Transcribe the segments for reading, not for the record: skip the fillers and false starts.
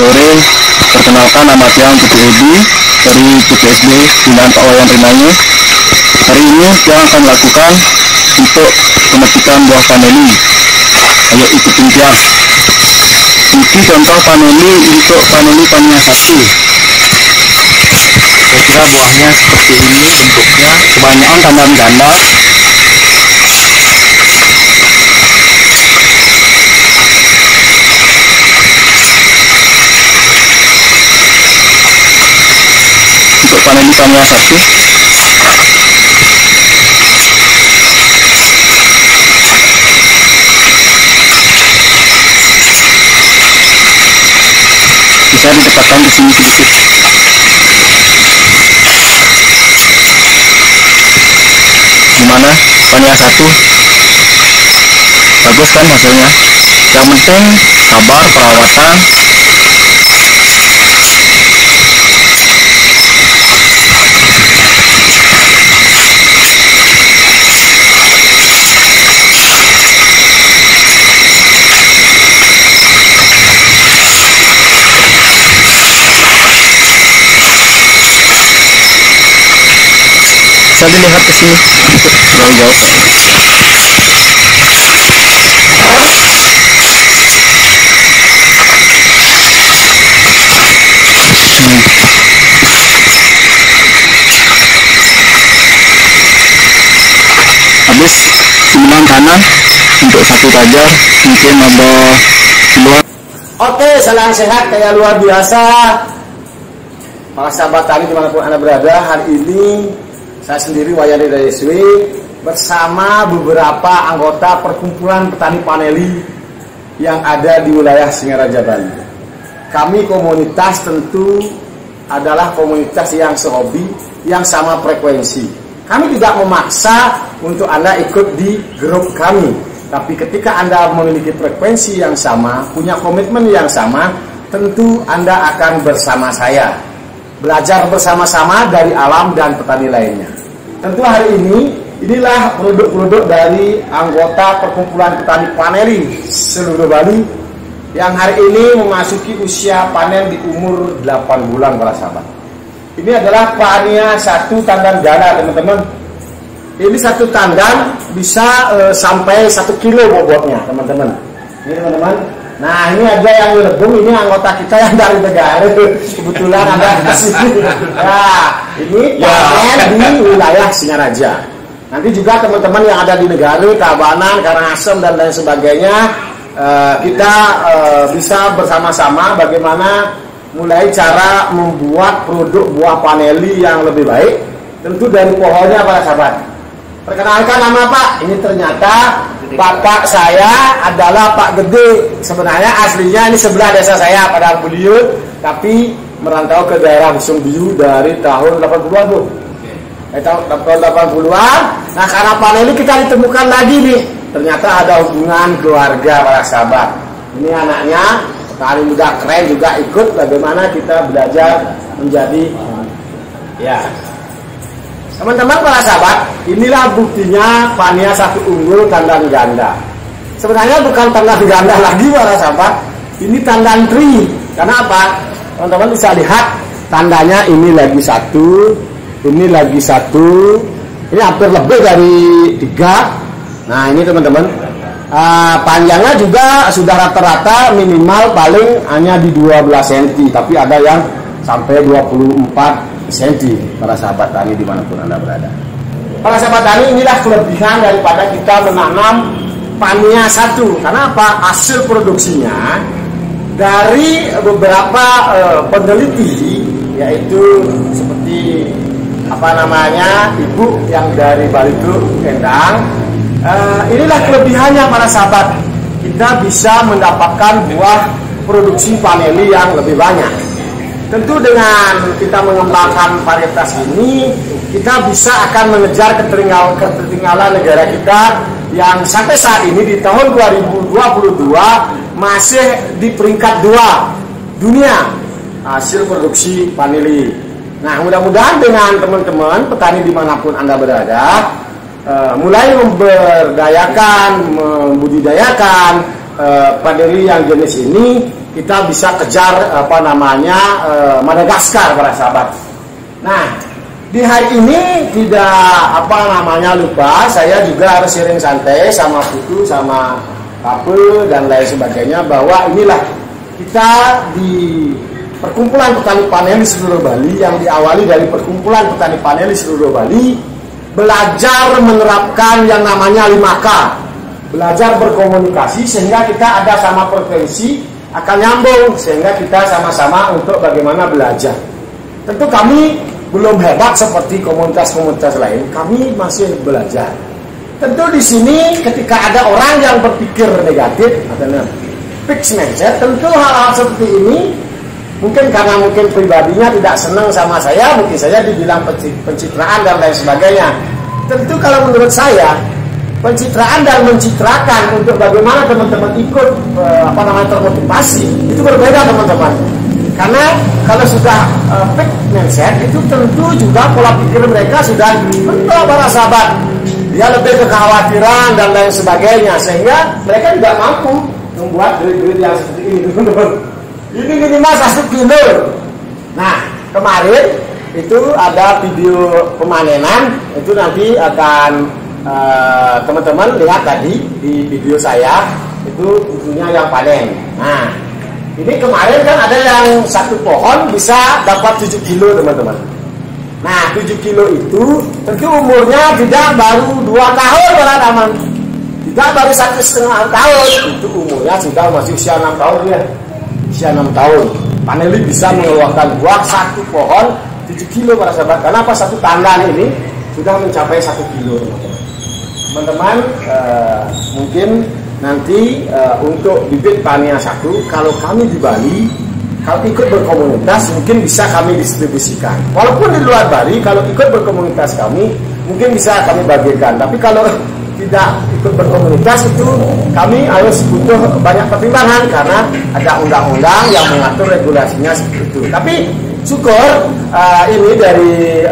sore. Perkenalkan, nama Tiang Putu Edi dari PPSB Binaan Pak Wayan Rinangi. Hari ini Tiang akan melakukan untuk pemetikan buah paneli. Ayo ikutin Tiang. Ini contoh paneli untuk paneli Pania 1. Saya kira buahnya seperti ini bentuknya, kebanyakan tandan ganda. Untuk paneli Pania 1. Bisa didekatkan ke sini sedikit. Gimana Pania 1? Bagus kan hasilnya? Yang penting sabar, perawatan. Bisa dilihat ke sini jauh-jauh. Habis simulan kanan untuk satu tajar, mungkin ada keluar. Oke, salam sehat kayak luar biasa. Para sahabat tani dimanapun Anda berada, hari ini saya sendiri Wayan Rinangi bersama beberapa anggota perkumpulan petani paneli yang ada di wilayah Singaraja, Bali. Kami komunitas tentu adalah komunitas yang sehobi, yang sama frekuensi. Kami tidak memaksa untuk Anda ikut di grup kami, tapi ketika Anda memiliki frekuensi yang sama, punya komitmen yang sama, tentu Anda akan bersama saya belajar bersama-sama dari alam dan petani lainnya. Tentu hari ini, inilah produk-produk dari anggota perkumpulan petani paneli seluruh Bali yang hari ini memasuki usia panen di umur 8 bulan para sahabat. Ini adalah Pania 1 tandan ganda, teman-teman. Ini satu tandan bisa sampai 1 kilo bobotnya, teman-teman. Ini teman-teman. Nah, ini ada yang lebung, ini anggota kita yang dari negara. Kebetulan ada di sini. Nah, ini panen di wilayah Singaraja. Nanti juga teman-teman yang ada di negara, Tabanan, Karangasem dan lain sebagainya, kita bisa bersama-sama bagaimana mulai cara membuat produk buah paneli yang lebih baik. Tentu dari pohonnya para sahabat. Perkenalkan nama Pak. Ini ternyata bapak saya adalah Pak Gede. Sebenarnya aslinya ini sebelah desa saya pada beliau, tapi merantau ke daerah Busung Biu dari tahun 80-an Bu. Tahun 80-an. Nah, karena paneli kita ditemukan lagi nih. Ternyata ada hubungan keluarga para sahabat. Ini anaknya petani muda keren juga ikut bagaimana kita belajar menjadi ya. Teman-teman para sahabat, inilah buktinya Pania 1 unggul tandan ganda. Sebenarnya bukan tandan ganda lagi para sahabat, ini tandan tri. Karena apa? Teman-teman bisa lihat tandanya ini lagi 1, ini lagi 1, ini hampir lebih dari 3. Nah ini teman-teman, panjangnya juga sudah rata-rata minimal paling hanya di 12 cm, tapi ada yang sampai 24 cm para sahabat tani dimanapun Anda berada. Para sahabat tani, inilah kelebihan daripada kita menanam Pania 1. Karena apa? Hasil produksinya dari beberapa peneliti, yaitu seperti apa namanya, ibu yang dari Bali itu Endang. Inilah kelebihannya para sahabat, kita bisa mendapatkan buah produksi paneli yang lebih banyak. Tentu dengan kita mengembangkan varietas ini, kita bisa akan mengejar ketertinggalan negara kita yang sampai saat ini di tahun 2022 masih di peringkat 2 dunia hasil produksi paneli. Nah, mudah-mudahan dengan teman-teman petani dimanapun Anda berada, mulai memberdayakan, membudidayakan paneli yang jenis ini, kita bisa kejar Madagaskar para sahabat. Nah, di hari ini tidak lupa, saya juga harus sharing santai sama Putu, sama Kapel dan lain sebagainya, bahwa inilah kita di perkumpulan petani panel di seluruh Bali, yang diawali dari perkumpulan petani panel di seluruh Bali, belajar menerapkan yang namanya 5K, belajar berkomunikasi, sehingga kita ada sama frekuensi akan nyambung, sehingga kita sama-sama untuk bagaimana belajar. Tentu kami belum hebat seperti komunitas-komunitas lain, kami masih belajar. Tentu di sini ketika ada orang yang berpikir negatif, atau fixed mindset, tentu hal-hal seperti ini mungkin karena pribadinya tidak senang sama saya, mungkin saya dibilang pencitraan dan lain sebagainya. Tentu kalau menurut saya, pencitraan dan mencitrakan untuk bagaimana teman-teman ikut termotivasi itu berbeda, teman-teman. Karena kalau sudah fixed mindset, itu tentu juga pola pikir mereka sudah bentuk para sahabat. Dia lebih kekhawatiran dan lain sebagainya, sehingga mereka tidak mampu membuat duit-duit yang seperti ini, teman-teman. Ini minimal 1 kilo. Nah, kemarin itu ada video pemanenan, itu nanti akan teman-teman lihat tadi di video saya, itu ujungnya yang panen. Nah, ini kemarin kan ada yang 1 pohon bisa dapat 7 kilo, teman-teman. Nah, 7 kilo itu tentu umurnya tidak baru 2 tahun, teman-teman. Tidak baru 1,5 tahun, itu umurnya sudah masih usia 6 tahun ya. Usia 6 tahun. Paneli bisa mengeluarkan buah 1 pohon 7 kilo para sahabat. Kenapa? 1 tandan ini sudah mencapai 1 kilo, teman-teman. Teman-teman, mungkin nanti untuk bibit Pania 1, kalau kami di Bali, kalau ikut berkomunitas mungkin bisa kami distribusikan. Walaupun di luar Bali, kalau ikut berkomunitas kami mungkin bisa kami bagikan. Tapi kalau tidak ikut berkomunitas, itu kami harus butuh banyak pertimbangan karena ada undang-undang yang mengatur regulasinya seperti itu. Tapi syukur ini dari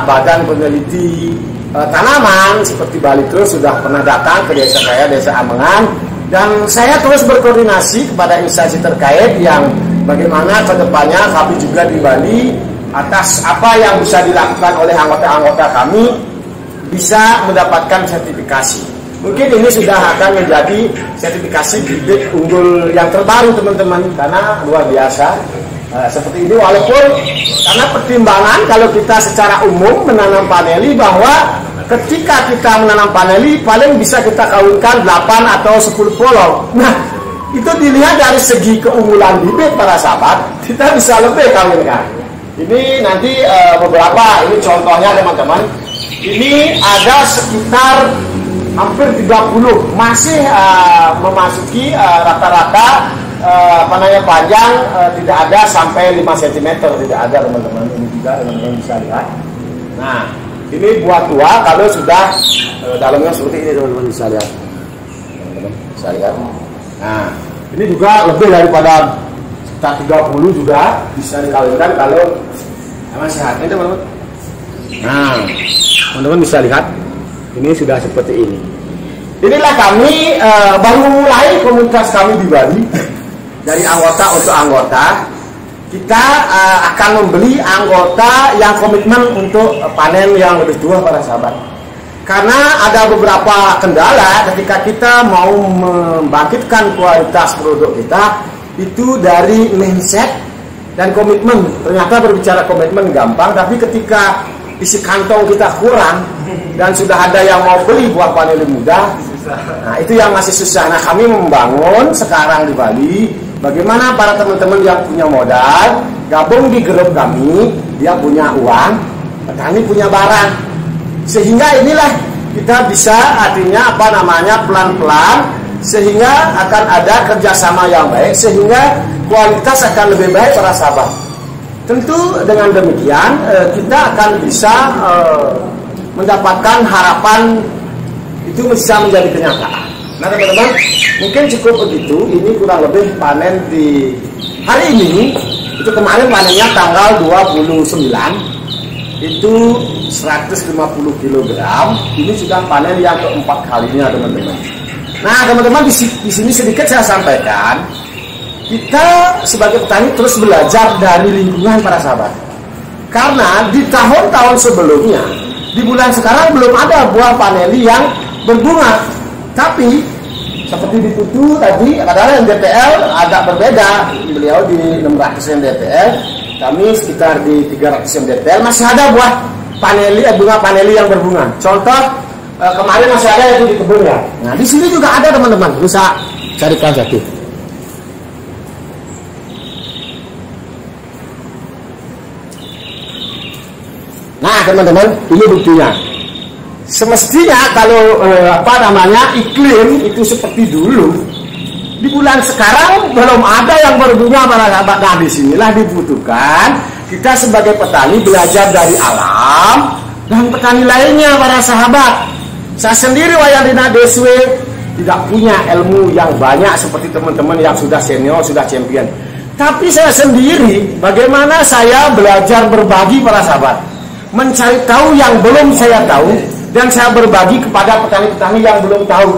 Badan Peneliti Tanaman seperti Bali terus sudah pernah datang ke desa saya, Desa Amengan, dan saya terus berkoordinasi kepada instansi terkait yang bagaimana kedepannya kami juga di Bali atas apa yang bisa dilakukan oleh anggota-anggota kami bisa mendapatkan sertifikasi. Mungkin ini sudah akan menjadi sertifikasi bibit unggul yang terbaru, teman-teman, karena luar biasa. Seperti ini, walaupun karena pertimbangan kalau kita secara umum menanam paneli, bahwa ketika kita menanam paneli paling bisa kita kawinkan 8 atau 10 polong. Nah, itu dilihat dari segi keunggulan bibit para sahabat, kita bisa lebih kawinkan. Ini nanti beberapa, ini contohnya, teman-teman. Ini ada sekitar hampir 30, masih memasuki rata-rata panjang, tidak ada sampai 5 cm, tidak ada, teman-teman. Ini juga teman-teman bisa lihat. Nah, ini buah tua kalau sudah dalamnya seperti ini, teman-teman bisa lihat. Teman-teman bisa lihat. Nah, ini juga lebih daripada sekitar 30 juga bisa dikawinkan kalau emang sehat, ini, teman-teman. Nah, teman-teman bisa lihat, ini sudah seperti ini. Inilah kami baru mulai komunitas kami di Bali. Dari anggota untuk anggota, kita akan membeli anggota yang komitmen untuk panen yang lebih tua para sahabat. Karena ada beberapa kendala ketika kita mau membangkitkan kualitas produk kita, itu dari mindset dan komitmen. Ternyata berbicara komitmen gampang, tapi ketika isi kantong kita kurang dan sudah ada yang mau beli buah paneli muda, nah itu yang masih susah. Nah, kami membangun sekarang di Bali, bagaimana para teman-teman yang punya modal gabung di grup kami, dia punya uang, petani punya barang, sehingga inilah kita bisa artinya pelan-pelan, sehingga akan ada kerjasama yang baik, sehingga kualitas akan lebih baik para sahabat. Tentu dengan demikian kita akan bisa mendapatkan harapan itu bisa menjadi kenyataan. Nah, teman-teman, mungkin cukup begitu. Ini kurang lebih panen di hari ini. Itu kemarin panennya tanggal 29, itu 150 kg. Ini sudah panen yang keempat kalinya, teman-teman. Nah, teman-teman, di sini sedikit saya sampaikan kita sebagai petani terus belajar dari lingkungan para sahabat. Karena di tahun-tahun sebelumnya, di bulan sekarang belum ada buah paneli yang berbunga. Tapi seperti di Putu tadi, kadang-kadang DPL agak berbeda. Beliau di 600 DPL, kami sekitar di 300 DPL masih ada buah paneli, bunga paneli yang berbunga. Contoh kemarin masih ada itu di kebun ya. Nah di sini juga ada teman-teman, bisa carikan satu. Nah teman-teman, ini buktinya. Semestinya kalau iklim itu seperti dulu, di bulan sekarang belum ada yang berbunga para sahabat. Nah disinilah dibutuhkan kita sebagai petani belajar dari alam dan petani lainnya para sahabat. Saya sendiri Wayandina Deswe tidak punya ilmu yang banyak seperti teman-teman yang sudah senior, sudah champion. Tapi saya sendiri bagaimana saya belajar berbagi para sahabat, mencari tahu yang belum saya tahu, dan saya berbagi kepada petani-petani yang belum tahu.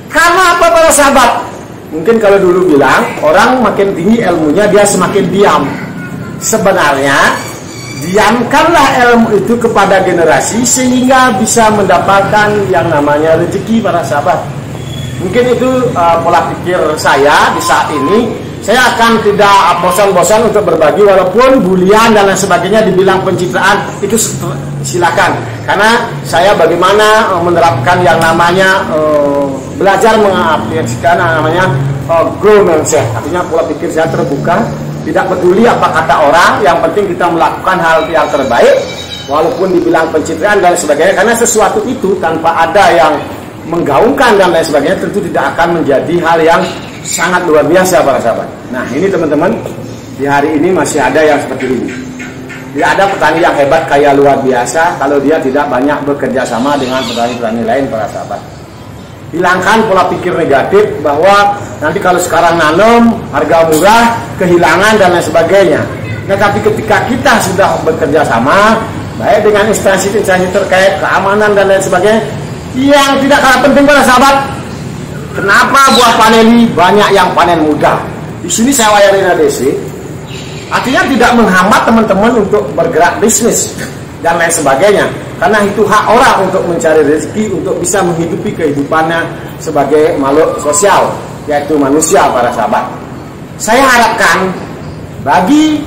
Karena apa para sahabat? Mungkin kalau dulu bilang orang makin tinggi ilmunya dia semakin diam. Sebenarnya diamkanlah ilmu itu kepada generasi sehingga bisa mendapatkan yang namanya rezeki para sahabat. Mungkin itu pola pikir saya di saat ini. Saya akan tidak bosan-bosan untuk berbagi walaupun bulian dan lain sebagainya dibilang pencitraan, itu silakan. Karena saya bagaimana menerapkan yang namanya belajar mengaplikasikan namanya grow mindset. Artinya pola pikir saya terbuka, tidak peduli apa kata orang, yang penting kita melakukan hal yang terbaik walaupun dibilang pencitraan dan lain sebagainya. Karena sesuatu itu tanpa ada yang menggaungkan dan lain sebagainya tentu tidak akan menjadi hal yang sangat luar biasa para sahabat. Nah ini teman-teman, di hari ini masih ada yang seperti ini. Tidak ada petani yang hebat kaya luar biasa kalau dia tidak banyak bekerja sama dengan petani-petani lain para sahabat. Hilangkan pola pikir negatif bahwa nanti kalau sekarang nanam harga murah, kehilangan dan lain sebagainya. Nah tapi ketika kita sudah bekerja sama baik dengan instansi-instansi terkait keamanan dan lain sebagainya, yang tidak kalah penting para sahabat, kenapa buah paneli banyak yang panen mudah? Di sini saya Wayandina Deswe, artinya tidak menghambat teman-teman untuk bergerak bisnis dan lain sebagainya. Karena itu hak orang untuk mencari rezeki, untuk bisa menghidupi kehidupannya sebagai makhluk sosial, yaitu manusia para sahabat. Saya harapkan bagi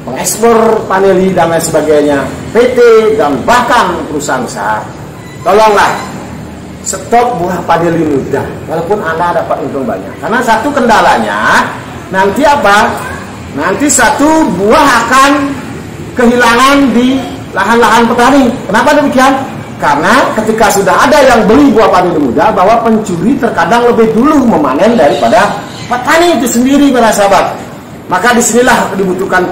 pengekspor paneli dan lain sebagainya, PT dan bahkan perusahaan besar, tolonglah stop buah paneli mudah, walaupun Anda dapat untung banyak. Karena satu kendalanya, nanti apa? Nanti satu buah akan kehilangan di lahan-lahan petani. Kenapa demikian? Karena ketika sudah ada yang beli buah paneli mudah, bahwa pencuri terkadang lebih dulu memanen daripada petani itu sendiri para sahabat. Maka disinilah dibutuhkan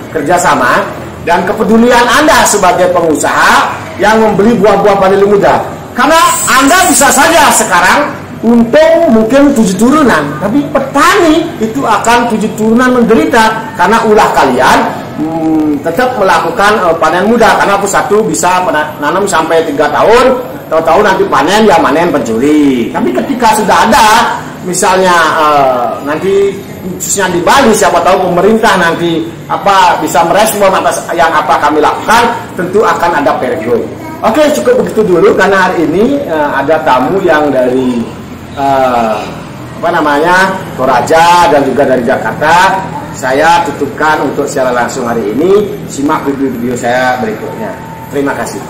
kerjasama dan kepedulian Anda sebagai pengusaha yang membeli buah-buah paneli mudah. Karena Anda bisa saja sekarang untung mungkin 7 turunan, tapi petani itu akan 7 turunan menderita karena ulah kalian tetap melakukan panen mudah. Karena satu bisa nanam sampai 3 tahun, tahu-tahu nanti panen ya manen pencuri. Tapi ketika sudah ada misalnya nanti khususnya di Bali, siapa tahu pemerintah nanti bisa merespon atas yang kami lakukan, tentu akan ada pergo. Oke, cukup begitu dulu karena hari ini ada tamu yang dari Toraja dan juga dari Jakarta. Saya tutupkan untuk secara langsung hari ini. Simak video saya berikutnya. Terima kasih.